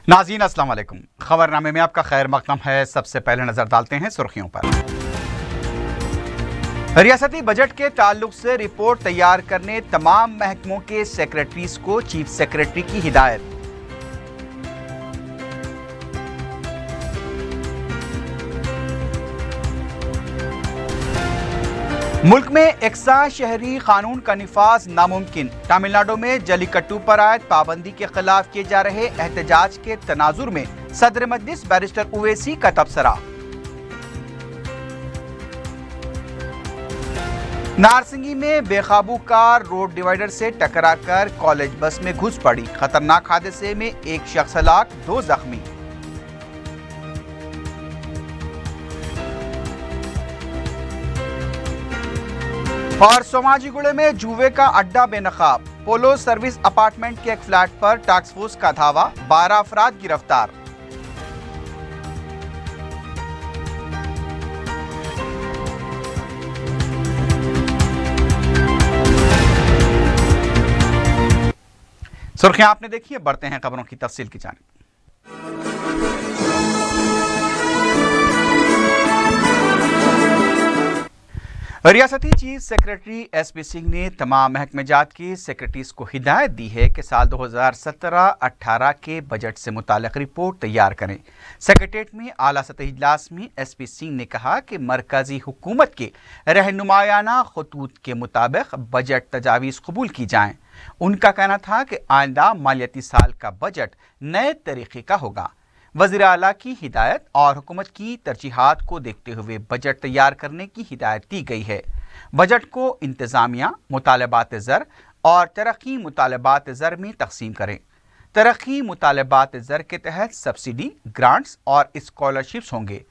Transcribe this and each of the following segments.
नाज़रीन अस्सलाम वालेकुम। खबरनामे में आपका खैर मक़दम है। सबसे पहले नजर डालते हैं सुर्खियों पर। रियासती बजट के ताल्लुक से रिपोर्ट तैयार करने तमाम महकमों के सेक्रेटरीज को चीफ सेक्रेटरी की हिदायत। मुल्क में एकसा शहरी कानून का निफाज नामुमकिन। तमिलनाडु में जलीकट्टू पर आयद पाबंदी के खिलाफ किए जा रहे एहतजाज के तनाजुर में सदर मजलिस बैरिस्टर उवैसी का तबसरा। नारसिंगी में बेकाबू कार रोड डिवाइडर से टकराकर कॉलेज बस में घुस पड़ी। खतरनाक हादसे में एक शख्स हलाक, 2 जख्मी। और सोमाजीगुड़े में जुए का अड्डा बेनकाब। पोलो सर्विस अपार्टमेंट के एक फ्लैट पर टास्क फोर्स का धावा, 12 अफराद गिरफ्तार। सुर्खियां आपने देखी है, बढ़ते हैं खबरों की तफसील की जानिब। रियासती चीफ सेक्रेटरी एसपी सिंह ने तमाम महकमेजात की सेक्रेटरीज को हिदायत दी है कि साल 2017-18 के बजट से मुताल्लिक रिपोर्ट तैयार करें। सेक्रेटेरिएट में आला सतही इजलास में एसपी सिंह ने कहा कि मरकजी हुकूमत के रहनुमायाना खतूत के मुताबिक बजट तजावीज़ कबूल की जाएं। उनका कहना था कि आइंदा मालियाती साल का बजट नए तरीके का होगा। वज़ीर आला की हिदायत और हुकूमत की तरजीहात को देखते हुए बजट तैयार करने की हिदायत दी गई है। बजट को इंतज़ामिया, मुतालबात ज़र और तरक्की मुतालबात ज़र में तकसीम करें। तरक्की मुतालबात ज़र के तहत सब्सिडी, ग्रांट्स और स्कॉलरशिप्स होंगे।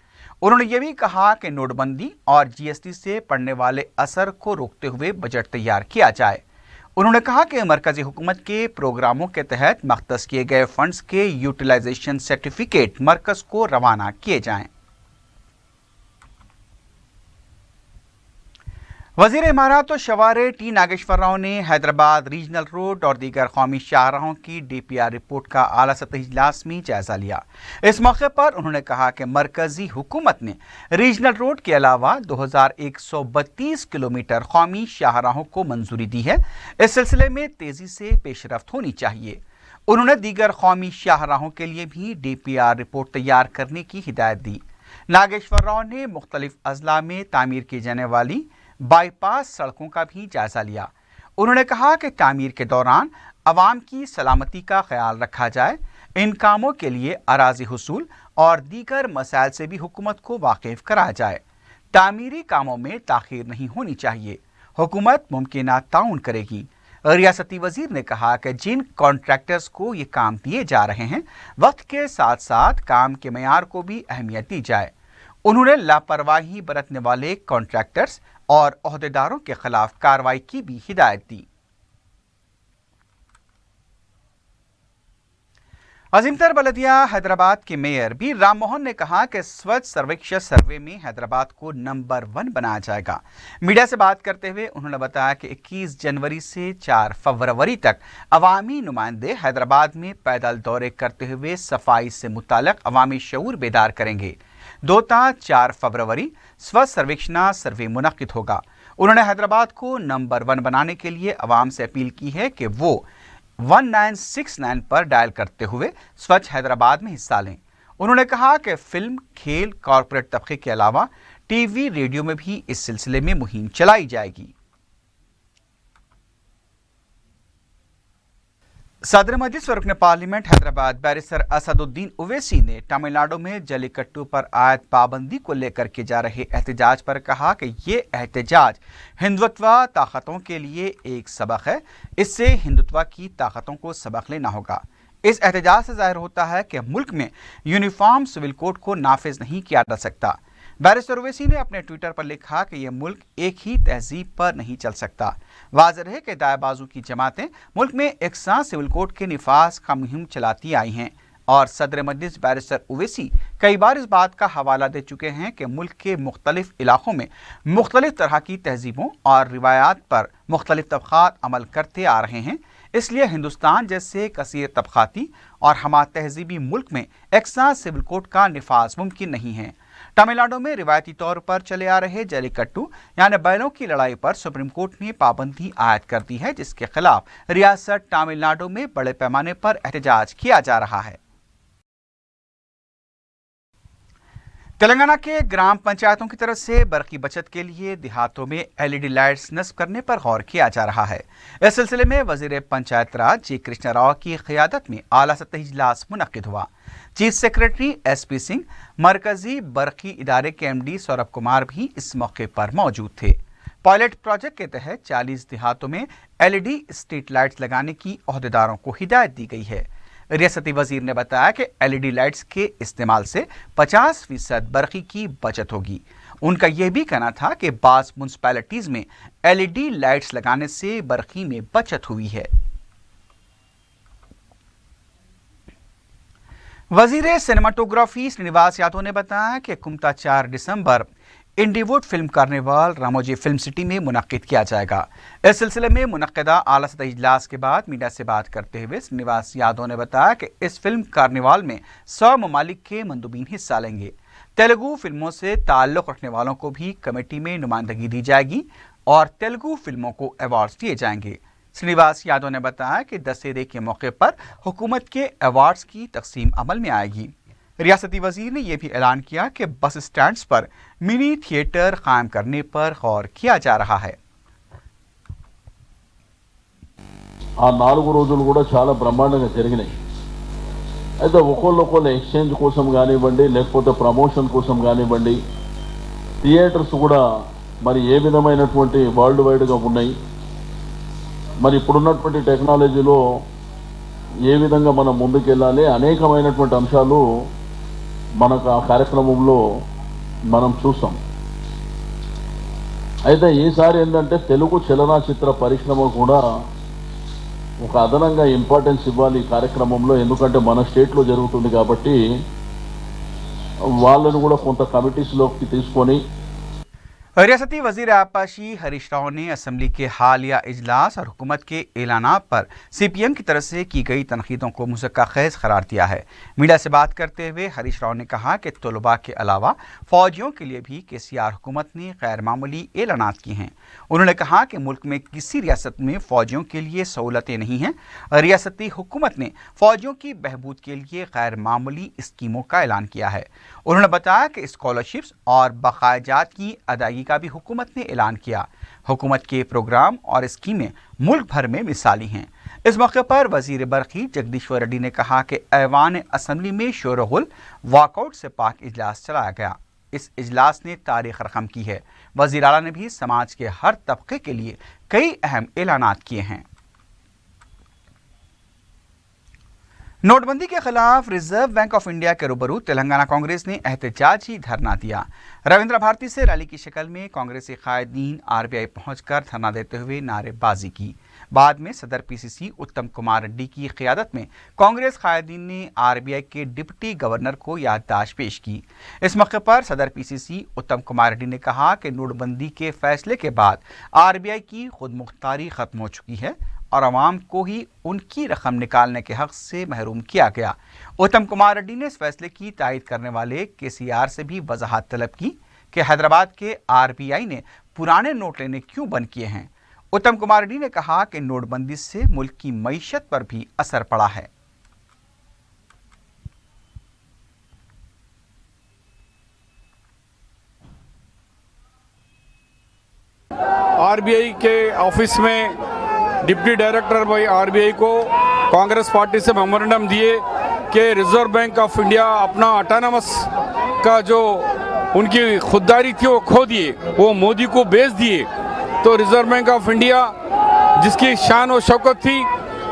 उन्होंने ये भी कहा कि नोटबंदी और जीएसटी से पड़ने वाले असर को रोकते हुए बजट तैयार किया जाए। उन्होंने कहा कि मरकजी हुकूमत के प्रोग्रामों के तहत मख्तस किए गए फंड्स के यूटिलाइजेशन सर्टिफिकेट मरकज को रवाना किए जाएं। वज़ीर इमारत और शवारे टी नागेश्वर राव ने हैदराबाद रीजनल रोड और दीगर कौमी शाहराहों की डीपीआर रिपोर्ट का आला सतही इजलास में जायजा लिया। इस मौके पर उन्होंने कहा कि मरकजी हुकूमत ने रीजनल रोड के अलावा 2132 किलोमीटर कौमी शाहराहों को मंजूरी दी है। इस सिलसिले में तेजी से पेशरफ्त होनी चाहिए। उन्होंने दीगर कौमी शाहराहों के लिए भी डीपीआर रिपोर्ट तैयार करने की हिदायत दी। नागेश्वर राव ने मुख्तलिफ अजला में तामीर की जाने वाली बाईपास सड़कों का भी जायजा लिया। उन्होंने कहा कि तामीर के दौरान अवाम की सलामती का ख्याल रखा जाए। इन कामों के लिए अराजी हुसूल और दीगर मसाइल से भी हुकूमत को वाकिफ कराया जाए। तामीरी कामों में ताखीर नहीं होनी चाहिए। हुकूमत मुमकिन ताउन करेगी। रियासती वजीर ने कहा कि जिन कॉन्ट्रैक्टर्स को ये काम दिए जा रहे हैं, वक्त के साथ साथ काम के मयार को भी अहमियत दी जाए। उन्होंने लापरवाही बरतने वाले कॉन्ट्रैक्टर्स और ओहदेदारों के खिलाफ कार्रवाई की भी हिदायत दी। अजीमतर बलदिया हैदराबाद के मेयर बी राम मोहन ने कहा कि स्वच्छ सर्वेक्षण सर्वे में हैदराबाद को नंबर 1 बनाया जाएगा। मीडिया से बात करते हुए उन्होंने बताया कि 21 जनवरी से 4 फरवरी तक अवामी नुमाइंदे हैदराबाद में पैदल दौरे करते हुए सफाई से मुताल्लिक अवामी शऊर बेदार करेंगे। 2 ता 4 फरवरी स्वच्छ सर्वेक्षण सर्वे मुनक्किद होगा। उन्होंने हैदराबाद को नंबर 1 बनाने के लिए अवाम से अपील की है कि वो 1969 पर डायल करते हुए स्वच्छ हैदराबाद में हिस्सा लें। उन्होंने कहा कि फिल्म, खेल, कॉरपोरेट तबके के अलावा टीवी, रेडियो में भी इस सिलसिले में मुहिम चलाई जाएगी। सदर मजलिस रुकन पार्लियामेंट हैदराबाद बैरिस्टर असदुद्दीन उवैसी ने तमिलनाडु में जलीकट्टू पर आयद पाबंदी को लेकर के जा रहे एहतजाज पर कहा कि ये एहतजाज हिंदुत्व ताकतों के लिए एक सबक है। इससे हिंदुत्व की ताकतों को सबक लेना होगा। इस एहतजाज से जाहिर होता है कि मुल्क में यूनिफॉर्म सिविल कोड को नाफिज नहीं किया जा सकता। बैरिस्टर उवैसी ने अपने ट्विटर पर लिखा कि यह मुल्क एक ही तहजीब पर नहीं चल सकता। वाज़ेह है कि दाएं बाजू की जमातें मुल्क में एकसां सिविल कोड के निफाज का मुहिम चलाती आई हैं और सदर मजलिस बैरिस्टर उवैसी कई बार इस बात का हवाला दे चुके हैं कि मुल्क के मुख्तलिफ इलाकों में मुख्तलिफ तरह की तहजीबों और रिवायात पर मुख्तलिफ तबक़ात अमल करते आ रहे हैं। इसलिए हिंदुस्तान जैसे कसीर तबकाती और हमा तहजीबी मुल्क में एकसा सिविल कोड का निफाज मुमकिन नहीं है। तमिलनाडु में रिवायती तौर पर चले आ रहे जलीकट्टू यानी बैलों की लड़ाई पर सुप्रीम कोर्ट ने पाबंदी आयद कर दी है, जिसके खिलाफ रियासत तमिलनाडु में बड़े पैमाने पर एहतजाज किया जा रहा है। तेलंगाना के ग्राम पंचायतों की तरफ से बरकी बचत के लिए देहातों में एलईडी लाइट्स नस्ब करने पर गौर किया जा रहा है। इस सिलसिले में वजीर पंचायत राज जी कृष्णा राव की क़ियादत में आला सतही इजलास मुनक्किद हुआ। चीफ सेक्रेटरी एसपी सिंह, मरकजी बरकी इदारे के एमडी सौरभ कुमार भी इस मौके पर मौजूद थे। पायलट प्रोजेक्ट के तहत 40 देहातों में एलईडी स्ट्रीट लाइट्स लगाने की ओहदेदारों को हिदायत दी गई है। रियासती वजीर ने बताया कि एलईडी लाइट्स के इस्तेमाल से 50% बरकी की बचत होगी। उनका यह भी कहना था कि बाज़ म्युनिसिपैलिटीज में एलईडी लाइट्स लगाने से बरकी में बचत हुई है। वजीर सिनेमाटोग्राफी श्रीनिवास यादव ने बताया कि कुमता 4 दिसंबर Indywood film carnival Ramoji film city में मुनक्किद किया जाएगा। इस सिलसिले में मुनक्किदा आला सतही इजलास के बाद मीडिया से बात करते हुए श्रीनिवास यादव ने बताया कि इस फिल्म कार्निवाल में 100 ममालिक के मंदूबीन हिस्सा लेंगे। तेलुगु फिल्मों से ताल्लुक़ रखने वालों को भी कमेटी में नुमाइंदगी दी जाएगी और तेलुगु फिल्मों को अवार्ड्स दिए जाएंगे। श्रीनिवास यादव ने बताया कि दशहरे के मौके पर हुकूमत के अवार्ड्स की तकसीम अमल में आएगी। रियासती वजीर ने यह भी ऐलान किया कि बस स्टैंड्स पर मिनी थिएटर कायम करने पर गौर किया जा रहा है। ఆ 4 రోజులు కూడా చాలా బ్రహ్మాండంగా జరిగినాయి. అయితే ఒక్కొక్క ఎక్స్చేంజ్ కోసం కానివ్వండి, లేకపోతే ప్రమోషన్ కోసం కానివ్వండి, థియేటర్స్ కూడా మరి ఏ విధమైనటువంటి వరల్డ్ వైడ్గా ఉన్నాయి. మరి ఇప్పుడున్నటువంటి టెక్నాలజీలో ఏ విధంగా మనం ముందుకెళ్ళాలి అనేకమైనటువంటి అంశాలు మనకు ఆ కార్యక్రమంలో మనం చూస్తాం. అయితే ఈసారి ఏంటంటే తెలుగు చలనచిత్ర పరిశ్రమ కూడా ఒక అదనంగా ఇంపార్టెన్స్ ఇవ్వాలి ఈ కార్యక్రమంలో. ఎందుకంటే మన స్టేట్లో జరుగుతుంది కాబట్టి వాళ్ళను కూడా కొంత కమిటీస్లోకి తీసుకొని रियासती वजीर आपाशी हरीश राव ने असम्बली के हालिया इजलास और हुकूमत के ऐलानात पर CPM की तरफ से की गई तनकीदों को मुज़क्का ख़ैज़ करार दिया है। मीडिया से बात करते हुए हरीश राव ने कहा कि तलबा के अलावा फ़ौजियों के लिए भी KCR हुकूमत ने गैर मामूली ऐलानात किए हैं। उन्होंने कहा कि मुल्क में किसी रियासत में फ़ौजियों के लिए सहूलतें नहीं हैं। रियासती हुकूमत ने फ़ौजियों की बहबूद के लिए गैर मामूली स्कीमों का ऐलान किया है। उन्होंने बताया कि स्कॉलरशिप्स और बकायाजात की अदायगी का भी हुकूमत ने ऐलान किया। हुकूमत के प्रोग्राम और स्कीमें मुल्क भर में मिसाली हैं। इस मौके पर वजीर बरकी जगदीश्वर रेड्डी ने कहा कि ऐवान असम्बली में शोरगुल वॉकआउट से पाक इजलास चलाया गया। इस इजलास ने तारीख रकम की है। वजीर आला ने भी समाज के हर तबके के लिए कई अहम ऐलानात किए हैं। नोटबंदी के खिलाफ रिजर्व बैंक ऑफ इंडिया के रूबरू तेलंगाना कांग्रेस ने एहतजाजी धरना दिया। रविंद्र भारती से रैली की शक्ल में कांग्रेसी कायदीन RBI पहुंचकर धरना देते हुए नारेबाजी की। बाद में सदर PCC उत्तम कुमार रेड्डी की क़ियादत में कांग्रेस कायदीन ने RBI के डिप्टी गवर्नर को याददाश्त पेश की। इस मौके पर सदर PCC उत्तम कुमार रेड्डी ने कहा कि नोटबंदी के फैसले के बाद RBI की खुद मुख्तारी ख़त्म हो चुकी है और अवाम को ही उनकी रकम निकालने के हक से महरूम किया गया। उत्तम कुमार रेड्डी ने इस फैसले की तायद करने वाले KCR से भी वजाहत तलब की कि हैदराबाद के RBI ने पुराने नोट लेने क्यों बंद किए हैं। उत्तम कुमार रेड्डी ने कहा कि नोटबंदी से मुल्क की मईशत पर भी असर पड़ा है। RBI के ऑफिस में डिप्टी डायरेक्टर भाई RBI को कांग्रेस पार्टी से मेमोरेंडम दिए कि रिजर्व बैंक ऑफ इंडिया अपना ऑटोनमस का जो उनकी खुददारी थी वो खो दिए, वो मोदी को बेच दिए। तो रिजर्व बैंक ऑफ इंडिया जिसकी शान और शौकत थी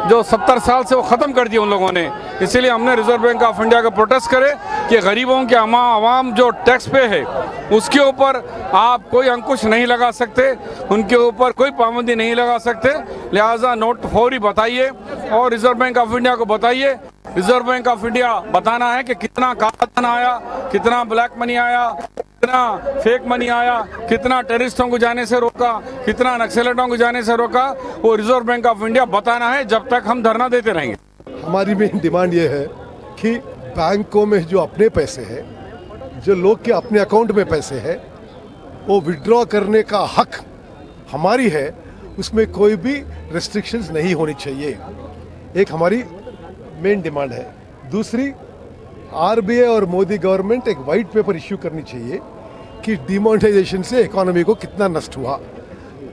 जो 70 साल से वो ख़त्म कर दिया उन लोगों ने। इसीलिए हमने रिजर्व बैंक ऑफ इंडिया का प्रोटेस्ट करे कि गरीबों के आवाम जो टैक्स पे है उसके ऊपर आप कोई अंकुश नहीं लगा सकते, उनके ऊपर कोई पाबंदी नहीं लगा सकते। लिहाजा नोट फौरी बताइए और रिजर्व बैंक ऑफ इंडिया को बताइए। रिजर्व बैंक ऑफ इंडिया बताना है कि कितना काला धन आया, कितना ब्लैक मनी आया, कितना फेक मनी आया, कितना टेररिस्टों को जाने से रोका, कितना नक्सलियों को जाने से रोका, वो रिजर्व बैंक ऑफ इंडिया बताना है, जब तक हम धरना देते रहेंगे। हमारी मेन डिमांड ये है कि बैंकों में जो अपने पैसे हैं, जो लोग के अपने अकाउंट में पैसे हैं, वो विड्रॉ करने का हक हमारी है, उसमें कोई भी रेस्ट्रिक्शंस नहीं होनी चाहिए। एक हमारी मेन डिमांड है। दूसरी, आरबीआई और मोदी गवर्नमेंट एक वाइट पेपर इश्यू करनी चाहिए कि डिमोनेटाइजेशन से इकोनॉमी को कितना नष्ट हुआ,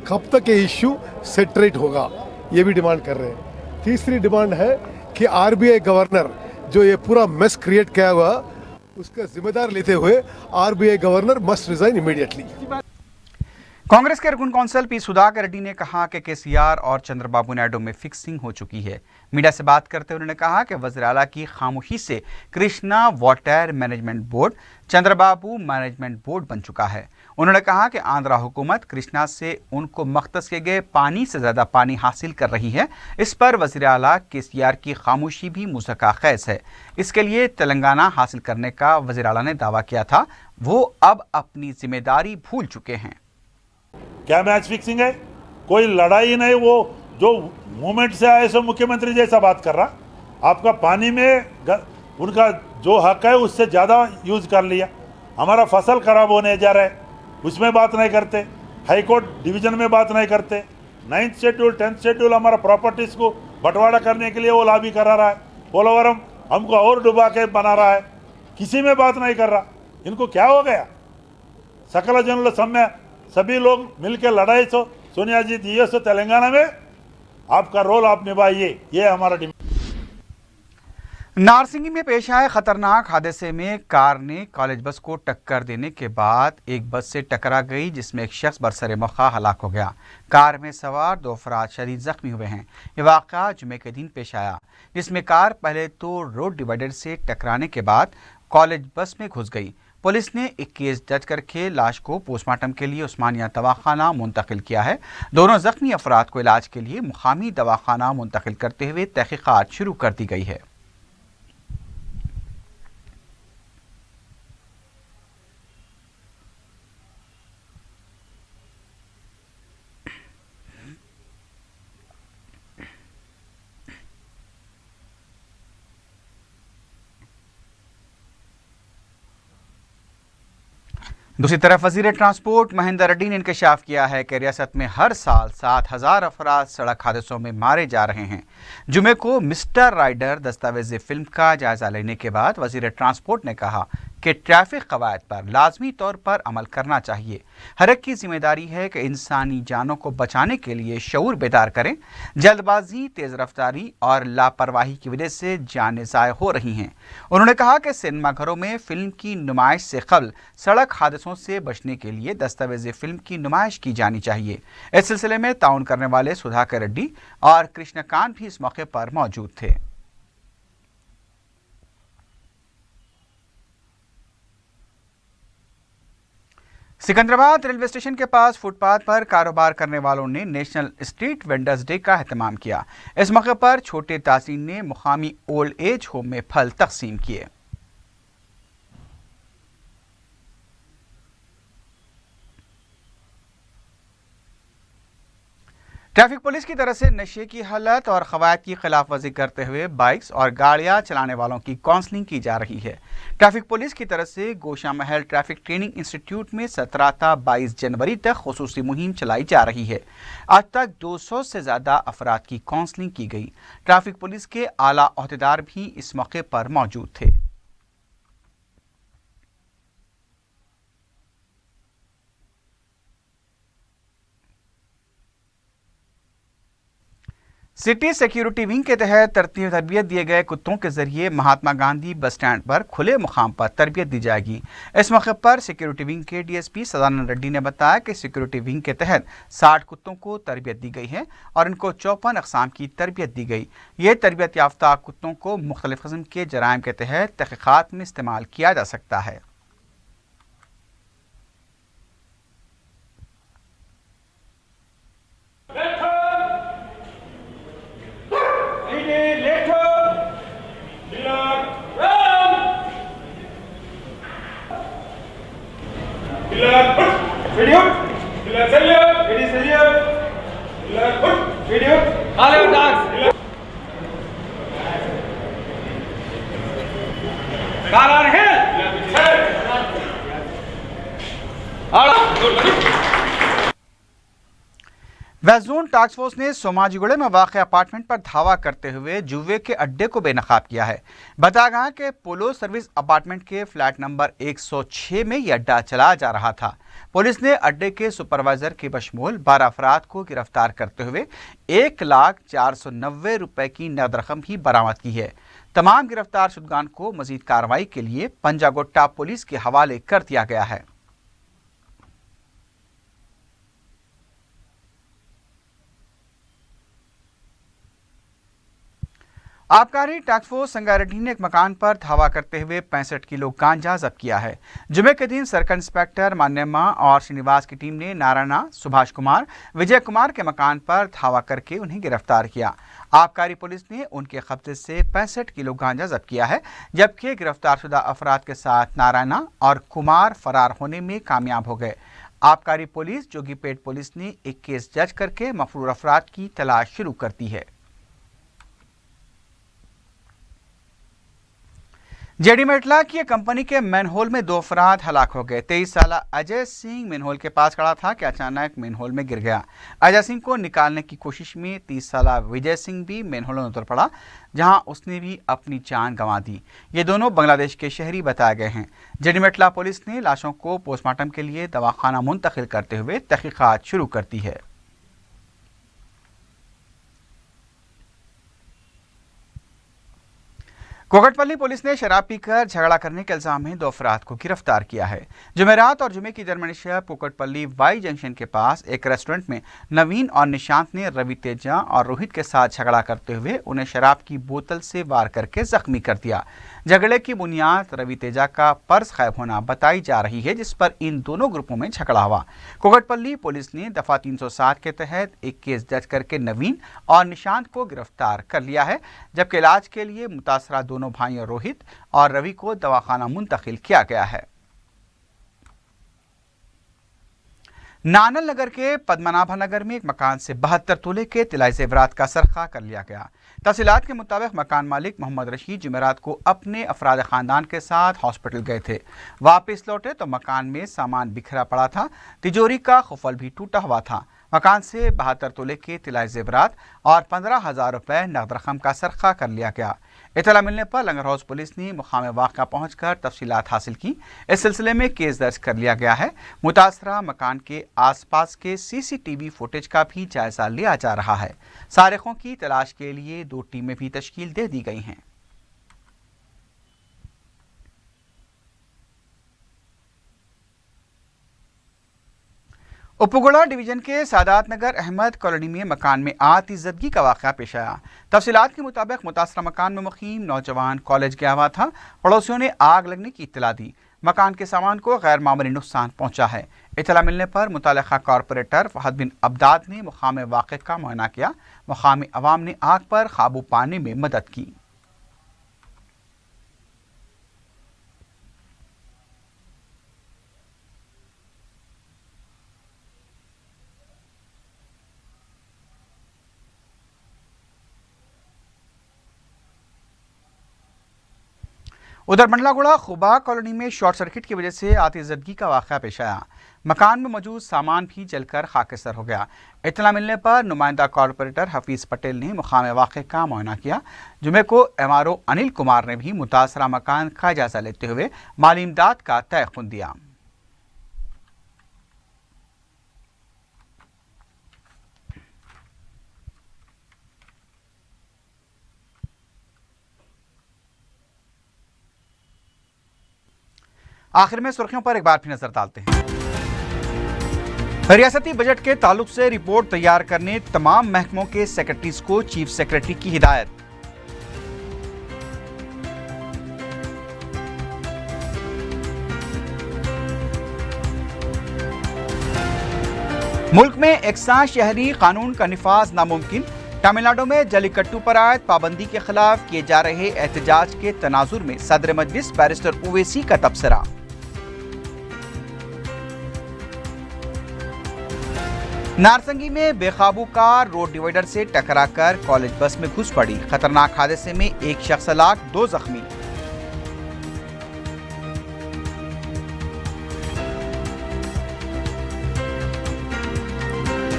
कब तक ये इश्यू सेटरेट होगा, ये भी डिमांड कर रहे हैं। तीसरी डिमांड है कि आरबीआई गवर्नर जो ये पूरा मेस क्रिएट किया हुआ, उसका जिम्मेदार लेते हुए RBI governor must resign immediately. Congress के रुकन कौंसिल पी सुधाकर रेड्डी ने कहा कि केसीआर और चंद्रबाबू नायडू में फिक्सिंग हो चुकी है। मीडिया से बात करते हुए उन्होंने कहा कि वज़ीर आला की खामोशी से Krishna water management board Chandrababu management board बन चुका है। उन्होंने कहा कि आंध्रा हुकूमत कृष्णा से उनको मख्तस किए गए पानी से ज़्यादा पानी हासिल कर रही है। इस पर वज़ीर आला केसीआर की खामोशी भी मुज़क्का खैज़ है। इसके लिए तेलंगाना हासिल करने का वज़ीर आला ने दावा किया था, वो अब अपनी जिम्मेदारी भूल चुके हैं। क्या मैच फिक्सिंग है? कोई लड़ाई नहीं, वो जो मूवमेंट से आए सो मुख्यमंत्री जैसा बात कर रहा। आपका पानी में उनका जो हक है उससे ज़्यादा यूज़ कर लिया। हमारा फसल खराब होने जा रहा है, उसमें बात नहीं करते। हाई कोर्ट डिवीज़न में बात नहीं करते। 9th शेड्यूल 10th शेड्यूल हमारा प्रॉपर्टीज़ को बंटवारा करने के लिए वो लॉबी करा रहा है। पोलवरम हमको और डुबा के बना रहा है, किसी में बात नहीं कर रहा। इनको क्या हो गया? सकल जनल सम्य सभी लोग मिलकर लड़ाई सो सोनिया जी दिए सो तेलंगाना में आपका रोल आप निभाइए, ये हमारा डिमांड। नारसिंगी में पेश आए खतरनाक हादसे में कार ने कॉलेज बस को टक्कर देने के बाद एक बस से टकरा गई, जिसमें एक शख्स बरसरे मौका हलाक हो गया। कार में सवार 2 अफराद शदीद जख्मी हुए हैं। ये वाक़या जुमे के दिन पेश आया, जिसमें कार पहले तो रोड डिवाइडर से टकराने के बाद कॉलेज बस में घुस गई। पुलिस ने एक केस दर्ज करके लाश को पोस्टमार्टम के लिए उस्मानिया दवाखाना मुंतकिल किया है। दोनों जख्मी अफराद को इलाज के लिए मुकामी दवाखाना मुंतकिल करते हुए तहकीकात शुरू कर दी गई है। दूसरी तरफ वज़ीर ट्रांसपोर्ट महेंद्र रेड्डी ने इंकशाफ किया है कि रियासत में हर साल 7,000 अफराद सड़क हादसों में मारे जा रहे हैं। जुमे को मिस्टर राइडर दस्तावेज़ी फिल्म का जायज़ा लेने के बाद वज़ीर ट्रांसपोर्ट ने कहा कि ट्रैफिक कवायद पर लाजमी तौर पर अमल करना चाहिए। हर एक की जिम्मेदारी है कि इंसानी जानों को बचाने के लिए शऊर बेदार करें। जल्दबाजी, तेज़ रफ्तारी और लापरवाही की वजह से जानें ज़ाय हो रही हैं। उन्होंने कहा कि सिनेमा घरों में फिल्म की नुमाइश से कबल सड़क हादसों से बचने के लिए दस्तावेज़ी फिल्म की नुमाइश की जानी चाहिए। इस सिलसिले में ताउन करने वाले सुधाकर रेड्डी और कृष्णकांत भी इस मौके पर मौजूद थे। सिकंदराबाद रेलवे स्टेशन के पास फुटपाथ पर कारोबार करने वालों ने नेशनल स्ट्रीट वेंडर्स डे का एहतमाम किया। इस मौके पर छोटे तासीन ने मुकामी ओल्ड एज होम में फल तकसीम किए। ट्रैफिक पुलिस की तरफ से नशे की हालत और कवायद की खिलाफ वर्जी करते हुए बाइक्स और गाड़ियां चलाने वालों की काउंसलिंग की जा रही है। ट्रैफिक पुलिस की तरफ से गोशा महल ट्रैफिक ट्रेनिंग इंस्टीट्यूट में 17 था 22 जनवरी तक खुसूसी मुहिम चलाई जा रही है। आज तक 200 से ज़्यादा अफराद की काउंसलिंग की गई। ट्रैफिक पुलिस के आला ओहदेदार भी इस मौके पर मौजूद थे। सिटी सिक्योरिटी विंग के तहत तरबियत दिए गए कुत्तों के जरिए महात्मा गांधी बस स्टैंड पर खुले मुकाम पर तरबियत दी जाएगी। इस मौके पर सिक्योरिटी विंग के डीएसपी सदानंद रेड्डी ने बताया कि सिक्योरिटी विंग के तहत 60 कुत्तों को तरबियत दी गई है और इनको 54 अक़साम की तरबियत दी गई। ये तरबियत याफ्ता कुत्तों को मुख्तलिफ किस्म के जराइम के तहत तहक़ीक़ात में इस्तेमाल किया जा सकता है। वेस्ट जोन टास्क फोर्स ने सोमाजीगुड़े में वाक़ अपार्टमेंट पर धावा करते हुए जुए के अड्डे को बेनकाब किया है। बताया गया कि पोलो सर्विस अपार्टमेंट के फ्लैट नंबर 106 में यह अड्डा चलाया जा रहा था। पुलिस ने अड्डे के सुपरवाइजर के बशमूल 12 अफराद को गिरफ्तार करते हुए 1,490,000 रुपए की नकद रकम भी बरामद की है। तमाम गिरफ्तार शुदगान को मजीद कार्रवाई के लिए पंजागोट्टा पुलिस के हवाले कर दिया गया है। आबकारी टास्क फोर्स संगारेड्डी ने एक मकान पर धावा करते हुए 65 किलो गांजा जब्त किया है। जुमे के दिन सर्कल इंस्पेक्टर मान्यम्मा और श्रीनिवास की टीम ने नारायणा, सुभाष कुमार, विजय कुमार के मकान पर धावा करके उन्हें गिरफ्तार किया। आबकारी पुलिस ने उनके कब्जे से 65 किलो गांजा जब्त किया है, जबकि गिरफ्तारशुदा अफराद के साथ नारायणा और कुमार फरार होने में कामयाब हो गए। आबकारी पुलिस जोगीपेट पुलिस ने एक केस दर्ज करके मफरूर अफराद की तलाश शुरू कर दी है। जेडी मेटला की एक कंपनी के मैनहोल में 2 अफराद हलाक हो गए। 23 साला अजय सिंह मैनहोल के पास खड़ा था कि अचानक मैनहोल में गिर गया। अजय सिंह को निकालने की कोशिश में 30 साला विजय सिंह भी मैनहोल में उतर पड़ा, जहां उसने भी अपनी जान गंवा दी। ये दोनों बांग्लादेश के शहरी बताए गए हैं। जेडी मेटला पुलिस ने लाशों को पोस्टमार्टम के लिए दवाखाना मुंतकिल करते हुए तहकीकात शुरू कर दी है। कोकटपल्ली पुलिस ने शराब पीकर झगड़ा करने के इल्जाम में 2 अफराद को गिरफ्तार किया है। जुमेरात और जुमे की दरमियान शब कोकटपल्ली वाई जंक्शन के पास एक रेस्टोरेंट में नवीन और निशांत ने रवि तेजा और रोहित के साथ झगड़ा करते हुए उन्हें शराब की बोतल से वार करके जख्मी कर दिया। झगड़े की बुनियाद रवि तेजा का पर्स गायब होना बताई जा रही है, जिस पर इन दोनों ग्रुपों में झगड़ा हुआ। कोकटपल्ली पुलिस ने दफा 307 के तहत एक केस दर्ज करके नवीन और निशांत को गिरफ्तार कर लिया है, जबकि इलाज के लिए मुतासरा दोनों भाइयों रोहित और रवि को दवाखाना मुंतकिल किया गया है। नानल नगर के पद्मनाभा नगर में एक मकान से 72 तोले के तिलाई जेवरात का सरखा कर लिया गया। तफसीलात के मुताबिक मकान मालिक मोहम्मद रशीद जुमेरात को अपने अफराद खानदान के साथ हॉस्पिटल गए थे। वापस लौटे तो मकान में सामान बिखरा पड़ा था, तिजोरी का खुफल भी टूटा हुआ था। मकान से 72 तोले के तिलाई जेवरात और 15,000 रुपए नकद रकम का सरखा कर लिया गया। इतला मिलने पर लंगर हाउस पुलिस ने मुकाम वाक़ा पहुंचकर तफसीलात हासिल की। इस सिलसिले में केस दर्ज कर लिया गया है। मुतासरा मकान के आसपास के CCTV फुटेज का भी जायजा लिया जा रहा है। सारिकों की तलाश के लिए 2 टीमें भी तश्कील दे दी गई हैं। उपगुड़ा डिवीजन के सादात नगर अहमद कॉलोनी में मकान में आतिशदगी का वाक़या पेश आया। तफसीलात के मुताबिक मुतासरा मकान में मुकीम नौजवान कॉलेज गया हुआ था। पड़ोसियों ने आग लगने की इत्तला दी। मकान के सामान को गैर मामूली नुकसान पहुंचा है। इत्तला मिलने पर मुतल्लिका कॉरपोरेटर फहद बिन अब्दाद ने मुकाम वाक़े का मुआयना किया। मुकामी अवाम ने आग पर काबू पाने में मदद की। उधर मंडलागुड़ा खुबा कॉलोनी में शॉर्ट सर्किट की वजह से आतिशदगी का वाक़या पेश आया। मकान में मौजूद सामान भी जलकर खाकसर हो गया। इत्तला मिलने पर नुमाइंदा कॉरपोरेटर हफीज़ पटेल ने मुकाम वाक़े का मुआयना किया। जुमे को MRO अनिल कुमार ने भी मुतासरा मकान का जायजा लेते हुए माली इमदाद का तयक़ुन दिया। आखिर में सुर्खियों पर एक बार फिर नजर डालते हैं। रियासती बजट के ताल्लुक से रिपोर्ट तैयार करने तमाम महकमों के सेक्रेटरीज को चीफ सेक्रेटरी की हिदायत। मुल्क में एकसां शहरी कानून का निफाज नामुमकिन। तमिलनाडु में जलीकट्टू पर आयद पाबंदी के खिलाफ किए जा रहे एहतजाज के तनाजुर में सदर मजलिस बैरिस्टर ओवैसी का तबसरा। नारसंगी में बेकाबू कार रोड डिवाइडर से टकराकर कॉलेज बस में घुस पड़ी। खतरनाक हादसे में एक शख्स हलाक, 2 जख्मी।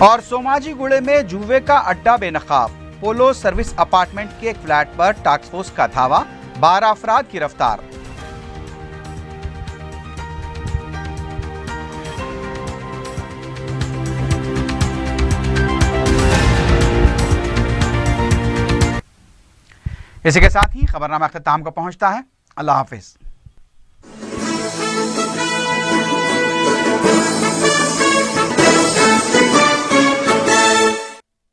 और सोमाजी गुड़े में जुए का अड्डा बेनकाब, पोलो सर्विस अपार्टमेंट के एक फ्लैट पर टास्क फोर्स का धावा, 12 अफराद गिरफ्तार। इसी के साथ ही खबरनामा अख्ताम को पहुंचता है। अल्लाह हाफिज।